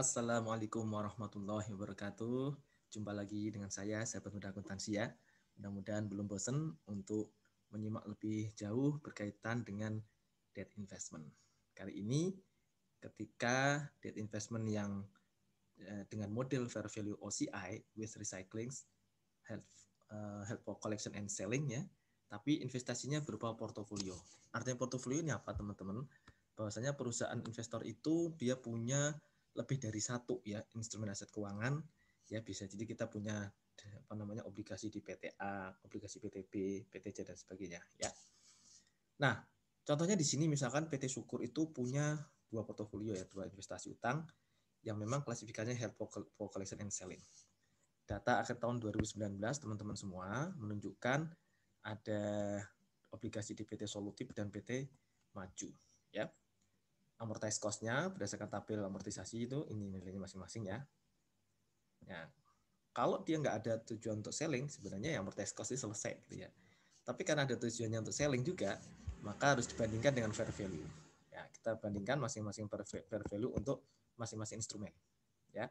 Assalamualaikum warahmatullahi wabarakatuh. Jumpa lagi dengan saya, sahabat muda akuntansi ya. Mudah-mudahan belum bosan untuk menyimak lebih jauh berkaitan dengan debt investment. Kali ini ketika debt investment yang dengan model fair value OCI with recycling, help for collection and selling ya. Tapi investasinya berupa portofolio. Artinya portofolio ini apa teman-teman? Bahwasanya perusahaan investor itu dia punya lebih dari satu ya instrumen aset keuangan ya, bisa jadi kita punya obligasi di PTA, obligasi PTB, PTJ dan sebagainya ya. Nah, contohnya di sini misalkan PT Syukur itu punya dua portofolio ya, dua investasi utang yang memang klasifikasinya held for collection and selling. Data akhir tahun 2019 teman-teman semua menunjukkan ada obligasi di PT Solutif dan PT Maju ya. Amortized cost-nya berdasarkan tabel amortisasi itu ini nilainya masing-masing ya. Ya, kalau dia nggak ada tujuan untuk selling, sebenarnya ya amortized cost itu selesai gitu ya. Tapi karena ada tujuannya untuk selling juga, maka harus dibandingkan dengan fair value. Ya, kita bandingkan masing-masing fair value untuk masing-masing instrumen. Ya,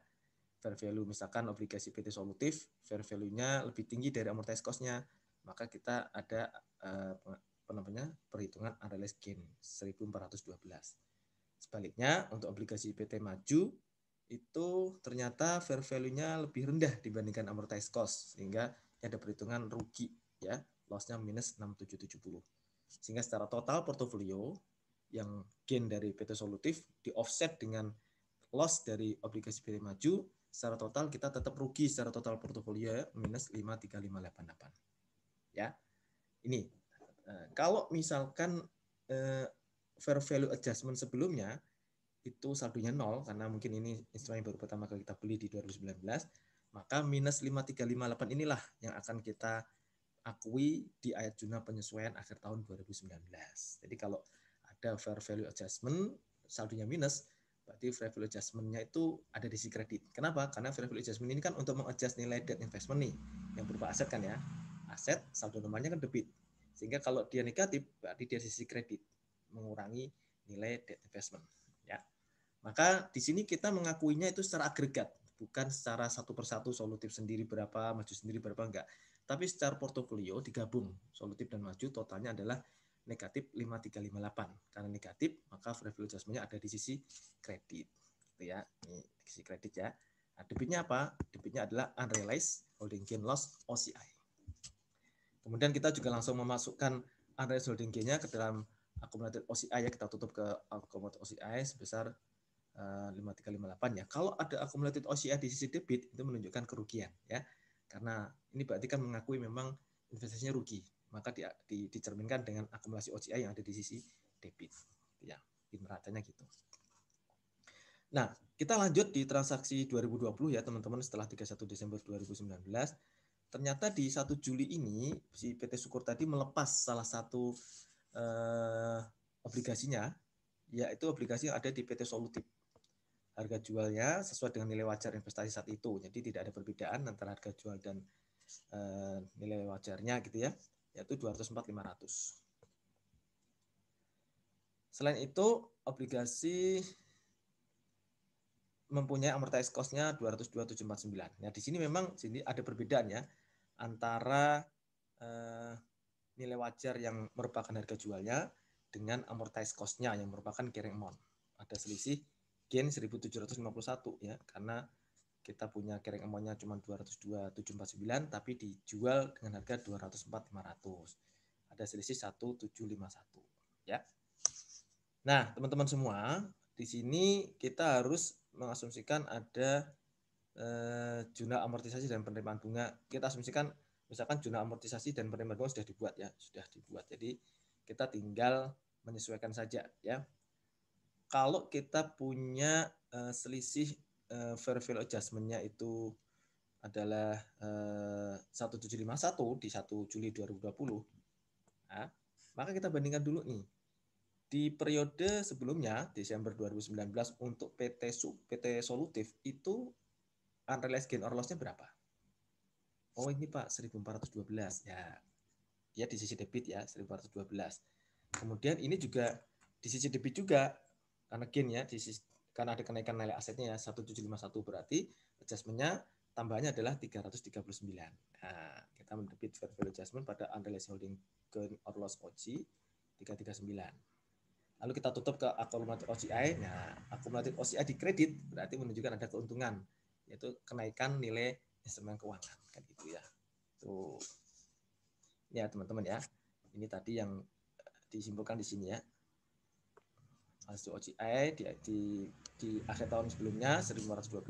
fair value misalkan obligasi PT Solutif, fair value-nya lebih tinggi dari amortized cost-nya, maka kita ada perhitungan unrealized gain 1412. Sebaliknya untuk obligasi PT Maju itu ternyata fair value-nya lebih rendah dibandingkan amortized cost, sehingga ada perhitungan rugi ya, loss-nya minus 6770. Sehingga secara total portofolio yang gain dari PT Solutif di offset dengan loss dari obligasi PT Maju, secara total kita tetap rugi secara total portofolio ya, minus 53588. Ya. Ini kalau misalkan fair value adjustment sebelumnya itu saldonya 0 karena mungkin ini instrumen baru pertama kali kita beli di 2019, maka minus 5358 inilah yang akan kita akui di ayat jurnal penyesuaian akhir tahun 2019. Jadi kalau ada fair value adjustment saldonya minus, berarti fair value adjustment-nya itu ada di sisi kredit. Kenapa? Karena fair value adjustment ini kan untuk mengadjust nilai debt investment nih, yang berupa aset kan ya. Aset saldo nominalnya kan debit. Sehingga kalau dia negatif, berarti dia sisi kredit, mengurangi nilai debt investment. Ya. Maka di sini kita mengakuinya itu secara agregat, bukan secara satu persatu Solutif sendiri berapa, Maju sendiri berapa, enggak. Tapi secara portofolio digabung, Solutif dan Maju totalnya adalah negatif 5358. Karena negatif, maka fair value adjustment-nya ada di sisi kredit. Gitu ya. Ini sisi kredit ya. Nah, debitnya apa? Debitnya adalah unrealized holding gain loss OCI. Kemudian kita juga langsung memasukkan unrealized holding gain-nya ke dalam accumulated OCI ya, kita tutup ke accumulated OCI sebesar 5358 ya. Kalau ada accumulated OCI di sisi debit itu menunjukkan kerugian ya. Karena ini berarti kan mengakui memang investasinya rugi, maka dicerminkan dengan akumulasi OCI yang ada di sisi debit. Ya, ibaratnya gitu. Nah, kita lanjut di transaksi 2020 ya teman-teman, setelah 31 Desember 2019. Ternyata di 1 Juli ini si PT Syukur tadi melepas salah satu obligasinya, yaitu obligasi yang ada di PT Solutif. Harga jualnya sesuai dengan nilai wajar investasi saat itu, jadi tidak ada perbedaan antara harga jual dan nilai wajarnya gitu ya, yaitu 204.500. Selain itu obligasi mempunyai amortized cost-nya 202.749. Nah, di sini memang ada perbedaan ya antara nilai wajar yang merupakan harga jualnya dengan amortized cost-nya yang merupakan carrying amount. Ada selisih gain 1.751 ya, karena kita punya carrying amount-nya cuma 202.749 tapi dijual dengan harga 204.500. Ada selisih 1.751 ya. Nah, teman-teman semua, di sini kita harus mengasumsikan ada jurnal amortisasi dan penerimaan bunga. Kita asumsikan misalkan jurnal amortisasi dan penerimaan bunga sudah dibuat ya, sudah dibuat. Jadi kita tinggal menyesuaikan saja ya. Kalau kita punya selisih fair value adjustment-nya itu adalah 1751 di 1 Juli 2020, nah, maka kita bandingkan dulu nih. Di periode sebelumnya, Desember 2019, untuk PT Solutif itu unrealized gain or loss-nya berapa? Oh ini Pak, 1412. Ya di sisi debit ya, 1412. Kemudian ini juga di sisi debit juga, karena gain ya, karena ada kenaikan nilai asetnya ya 1751 berarti adjustment-nya tambahannya adalah 339. Nah, kita mendebit fair value adjustment pada unrealized holding gain or loss OC 339. Lalu kita tutup ke akumulatif OCI. Nah, akumulatif OCI di kredit berarti menunjukkan ada keuntungan, yaitu kenaikan nilai instrumen keuangan kan gitu ya. Tuh. Ya, teman-teman ya. Ini tadi yang disimpulkan di sini ya. Hasil OCI di akhir tahun sebelumnya 1512,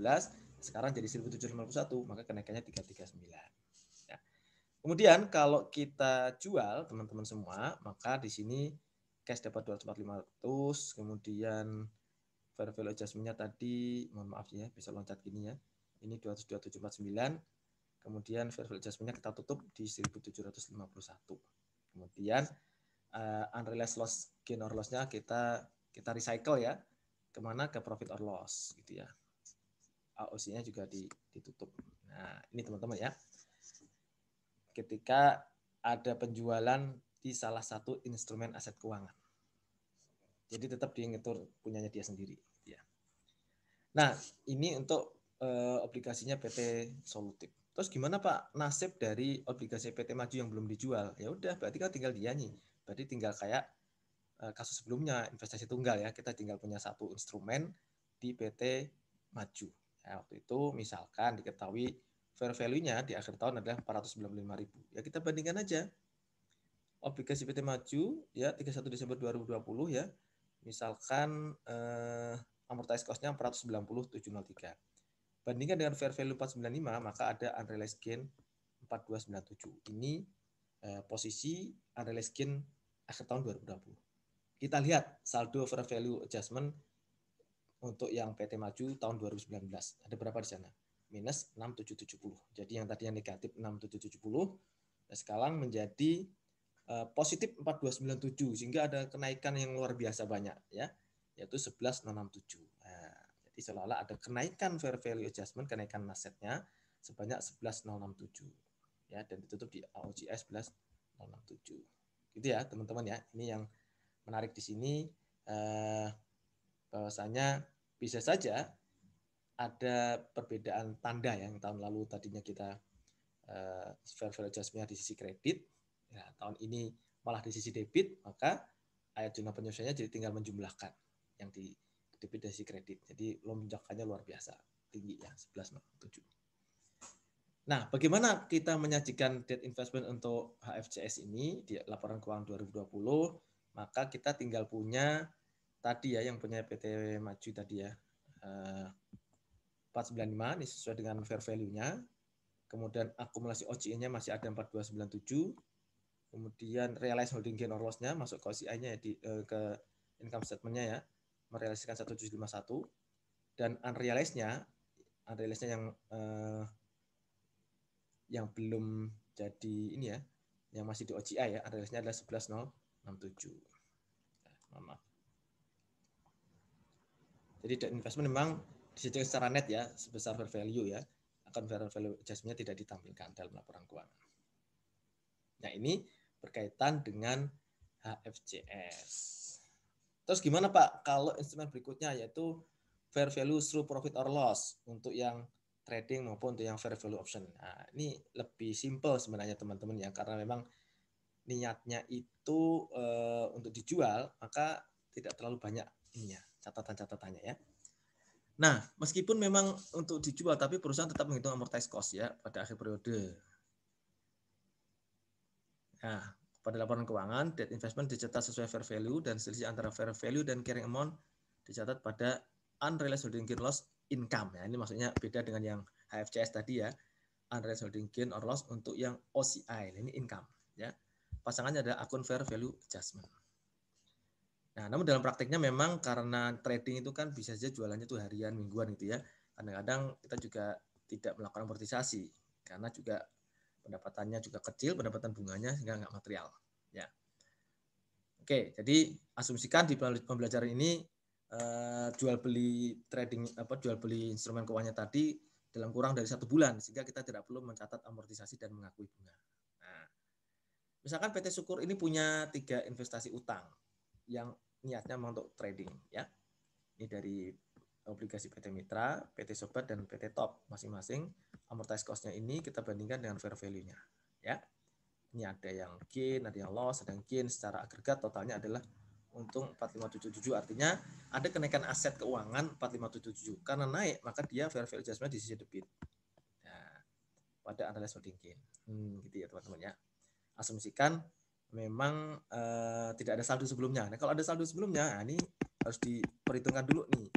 sekarang jadi 1751, maka kenaikannya 339. Ya. Kemudian kalau kita jual teman-teman semua, maka di sini cash dapat 245, kemudian fair value adjustment-nya tadi, mohon maaf ya, bisa loncat gini ya. Ini 22749, kemudian fair value adjustment-nya kita tutup di 1751. Kemudian unrealized loss gain or loss-nya kita recycle ya. Kemana? Ke profit or loss gitu ya. AOC-nya juga ditutup. Nah, ini teman-teman ya. Ketika ada penjualan di salah satu instrumen aset keuangan. Jadi tetap dia ngetur punyanya dia sendiri. Ya. Nah, ini untuk obligasinya PT Solutif. Terus gimana Pak nasib dari obligasi PT Maju yang belum dijual? Ya udah, berarti kan tinggal dianya. Berarti tinggal kayak kasus sebelumnya investasi tunggal ya, kita tinggal punya satu instrumen di PT Maju. Ya, waktu itu misalkan diketahui fair value-nya di akhir tahun adalah 495.000. Ya kita bandingkan aja obligasi PT Maju ya 31 Desember 2020 ya. Misalkan amortized cost-nya 490.703. Bandingkan dengan fair value 495, maka ada unrealized gain 4297. Ini posisi unrealized gain akhir tahun 2020. Kita lihat saldo fair value adjustment untuk yang PT Maju tahun 2019. Ada berapa di sana? Minus 6770. Jadi yang tadi yang negatif 6770, sekarang menjadi positif 4297, sehingga ada kenaikan yang luar biasa banyak ya, yaitu 11067. Nah, jadi seolah-olah ada kenaikan fair value adjustment, kenaikan asetnya sebanyak 11067 ya, dan ditutup di AOCI 11067. Gitu ya teman-teman ya. Ini yang menarik di sini bahwasanya bisa saja ada perbedaan tanda yang tahun lalu tadinya kita fair value adjustment di sisi kredit, ya, tahun ini malah di sisi debit, maka ayat jumlah penyelesaiannya jadi tinggal menjumlahkan yang di debit dari sisi kredit. Jadi lonjakannya luar biasa tinggi ya 11,7. Nah, bagaimana kita menyajikan debt investment untuk HFCS ini di laporan keuangan 2020? Maka kita tinggal punya tadi ya, yang punya PT Maju tadi ya, 495 ini sesuai dengan fair value-nya. Kemudian akumulasi OCI-nya masih ada 4297. Kemudian realized holding gain or loss-nya masuk ke OCI-nya ke income statement-nya ya, merealisasikan 1751. Dan unrealized-nya yang belum jadi ini ya, yang masih di OCI ya, unrealized-nya adalah 11067. Nah, maaf. Jadi debt investment memang disediakan secara net ya, sebesar fair value ya. Akan fair value adjustment-nya tidak ditampilkan dalam laporan keuangan. Nah, ini berkaitan dengan HFCS. Terus gimana Pak kalau instrumen berikutnya, yaitu fair value through profit or loss untuk yang trading maupun untuk yang fair value option. Nah, ini lebih simple sebenarnya teman-teman ya, karena memang niatnya itu untuk dijual, maka tidak terlalu banyak ininya, catatan-catatannya ya. Nah, meskipun memang untuk dijual, tapi perusahaan tetap menghitung amortized cost ya pada akhir periode. Nah, pada laporan keuangan, debt investment dicatat sesuai fair value dan selisih antara fair value dan carrying amount dicatat pada unrealized holding gain loss income. Ya, ini maksudnya beda dengan yang HFCS tadi ya, unrealized holding gain or loss untuk yang OCI. Ini income ya. Pasangannya adalah akun fair value adjustment. Nah, namun dalam prakteknya memang karena trading itu kan bisa saja jualannya tuh harian, mingguan gitu ya. Kadang-kadang kita juga tidak melakukan amortisasi karena juga pendapatannya juga kecil, pendapatan bunganya sehingga nggak material. Ya. Oke, jadi asumsikan di pembelajaran ini jual beli instrumen keuangannya tadi dalam kurang dari 1 bulan, sehingga kita tidak perlu mencatat amortisasi dan mengakui bunga. Nah, misalkan PT Syukur ini punya 3 investasi utang yang niatnya memang untuk trading ya. Ini dari obligasi PT Mitra, PT Sobat, dan PT Top masing-masing. Amortized cost-nya ini kita bandingkan dengan fair value-nya. Ya, ini ada yang gain, ada yang loss, ada yang gain. Secara agregat totalnya adalah untung 4577. Artinya ada kenaikan aset keuangan 4577. Karena naik, maka dia fair value adjustment di sisi debit. Nah, pada unrealized holding gain. Gitu ya teman-teman ya. Asumsikan memang tidak ada saldo sebelumnya. Nah, kalau ada saldo sebelumnya, nah ini harus diperhitungkan dulu nih.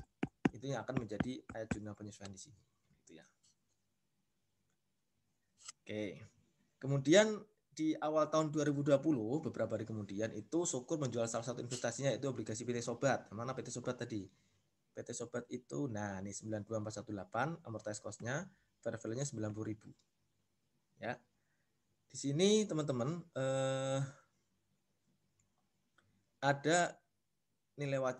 Itu yang akan menjadi ayat jurnal penyesuaian di sini. Gitu ya. Oke. Kemudian di awal tahun 2020, beberapa hari kemudian, itu Syukur menjual salah satu investasinya, yaitu obligasi PT Sobat. Mana PT Sobat tadi? PT Sobat itu, nah ini 92418, amortized cost-nya, fair value-nya 90.000. Ya. Di sini teman-teman ada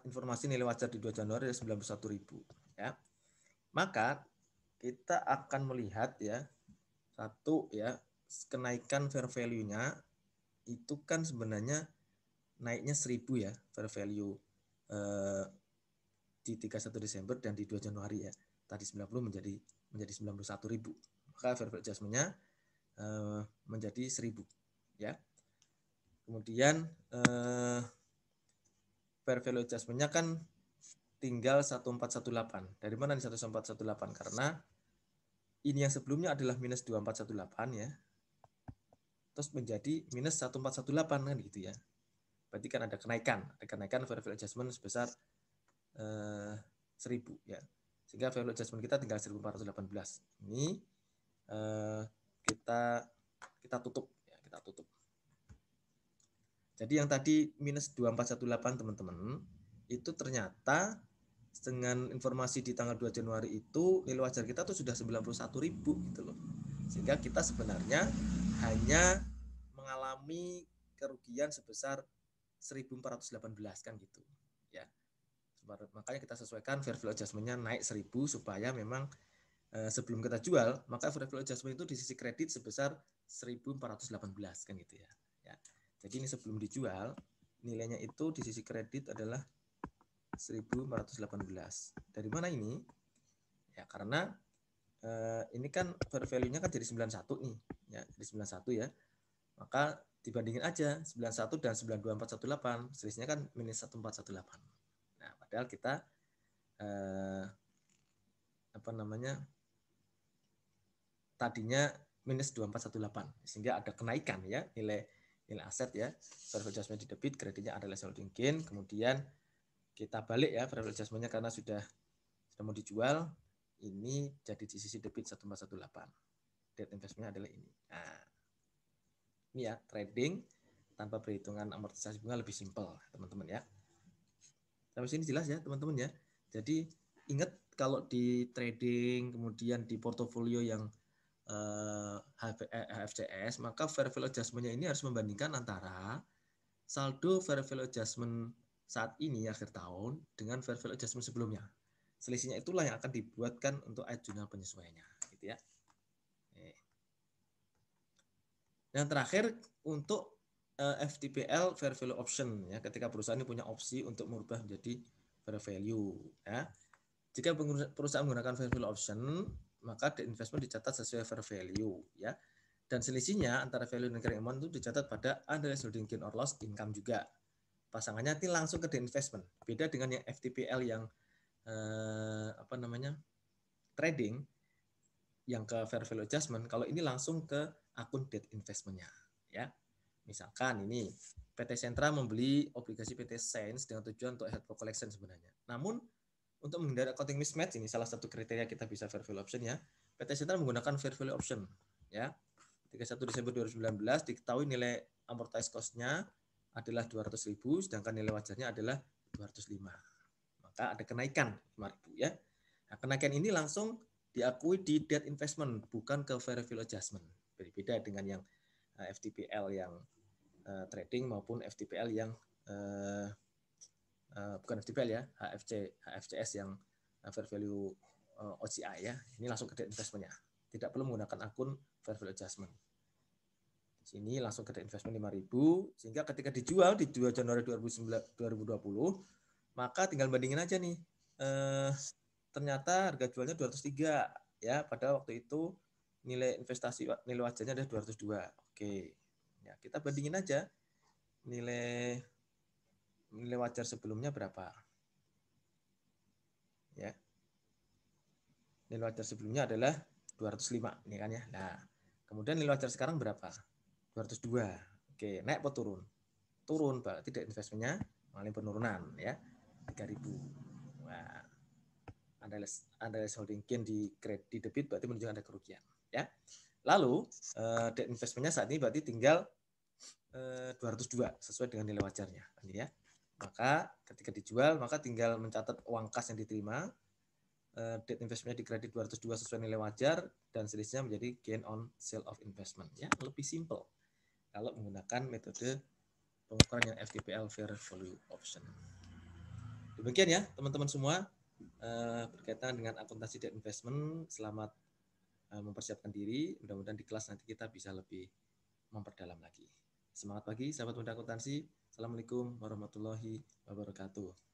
informasi nilai wajar di 2 Januari 91.000. Ya. Maka kita akan melihat ya, satu ya, kenaikan fair value-nya itu kan sebenarnya naiknya 1.000 ya, fair value di 31 Desember dan di 2 Januari ya. Tadi 90 menjadi 91.000. Maka fair value adjustment-nya menjadi 1.000 ya. Kemudian fair value adjustment-nya kan tinggal 1418. Dari mana nih 1418? Karena ini yang sebelumnya adalah minus 2418 ya. Terus menjadi minus 1418 kan gitu ya. Berarti kan ada kenaikan fair value adjustment sebesar 1.000 ya. Sehingga fair value adjustment kita tinggal 1418. Ini kita tutup ya, kita tutup. Jadi yang tadi minus 2418 teman-teman, itu ternyata dengan informasi di tanggal 2 Januari itu nilai wajar kita tuh sudah 91.000 gitu loh. Sehingga kita sebenarnya hanya mengalami kerugian sebesar 1.418 kan gitu. Ya. Makanya kita sesuaikan fair value adjustment-nya naik 1.000 supaya memang sebelum kita jual, maka fair value adjustment itu di sisi kredit sebesar 1.418 kan gitu ya. Ya. Jadi ini sebelum dijual, nilainya itu di sisi kredit adalah 1.418. Dari mana ini? Ya karena ini kan fair value-nya kan jadi 91 nih. Ya, jadi 91 ya. Maka dibandingin aja 91 dan 92418, selisihnya kan minus 1418. Nah, padahal kita tadinya minus 2418, sehingga ada kenaikan ya nilai aset ya. Fair value adjustment di debit, kreditnya adalah holding gain, kemudian kita balik ya fair value adjustment-nya karena sudah mau dijual, ini jadi di sisi debit 1418. Debt investment-nya adalah ini. Nah, ini ya trading tanpa perhitungan amortisasi bunga lebih simpel, teman-teman ya. Sampai sini jelas ya, teman-teman ya. Jadi ingat kalau di trading kemudian di portofolio yang HFCS, maka fair value adjustment-nya ini harus membandingkan antara saldo fair value adjustment saat ini akhir tahun dengan fair value adjustment sebelumnya. Selisihnya itulah yang akan dibuatkan untuk ayat jurnal penyesuaiannya, gitu ya. Yang terakhir untuk FTPL fair value option ya, ketika perusahaan ini punya opsi untuk merubah menjadi fair value ya. Jika perusahaan menggunakan fair value option, maka the investment dicatat sesuai fair value ya. Dan selisihnya antara value dan carrying amount itu dicatat pada unrealized holding gain or loss income juga. Pasangannya nanti langsung ke the investment. Beda dengan yang FTPL yang trading yang ke fair value adjustment, kalau ini langsung ke akun debt investment-nya ya. Misalkan ini PT Sentra membeli obligasi PT Sains dengan tujuan untuk head for collection sebenarnya. Namun untuk menghindari accounting mismatch, ini salah satu kriteria kita bisa fair value option ya. PT Sentra menggunakan fair value option ya. 31 Desember 2019 diketahui nilai amortized cost-nya adalah 200.000, sedangkan nilai wajarnya adalah 205. Maka ada kenaikan 5.000 ya. Nah, kenaikan ini langsung diakui di debt investment, bukan ke fair value adjustment. Berbeda dengan yang FTPL yang trading maupun FTPL yang bukan FTPL ya, HFCS yang fair value OCI ya. Ini langsung ke debt investment-nya. Tidak perlu menggunakan akun fair value adjustment. Sini langsung ke debt investment 5.000, sehingga ketika dijual di 2 Januari 2020, maka tinggal bandingin aja nih ternyata harga jualnya 203 ya, pada waktu itu nilai investasi nilai wajarnya ada 202. Oke. Ya, kita bandingin aja nilai wajar sebelumnya berapa. Ya. Nilai wajar sebelumnya adalah 205 ini kan ya. Nah, kemudian nilai wajar sekarang berapa? 202. Oke, naik atau turun? Turun, berarti debt investmentnya mengalami penurunan ya. 3.000. Nah, unrealized holding gain di debit berarti menunjukkan ada kerugian ya. Lalu debt investmentnya saat ini berarti tinggal 202 sesuai dengan nilai wajarnya ya. Maka ketika dijual maka tinggal mencatat uang kas yang diterima, debt investmentnya di kredit 202 sesuai nilai wajar, dan selisihnya menjadi gain on sale of investment ya. Lebih simple kalau menggunakan metode pengukuran yang FVPL, fair value option. Demikian ya teman-teman semua berkaitan dengan akuntansi debt investment. Selamat mempersiapkan diri, mudah-mudahan di kelas nanti kita bisa lebih memperdalam lagi. Semangat pagi sahabat muda akuntansi. Assalamualaikum warahmatullahi wabarakatuh.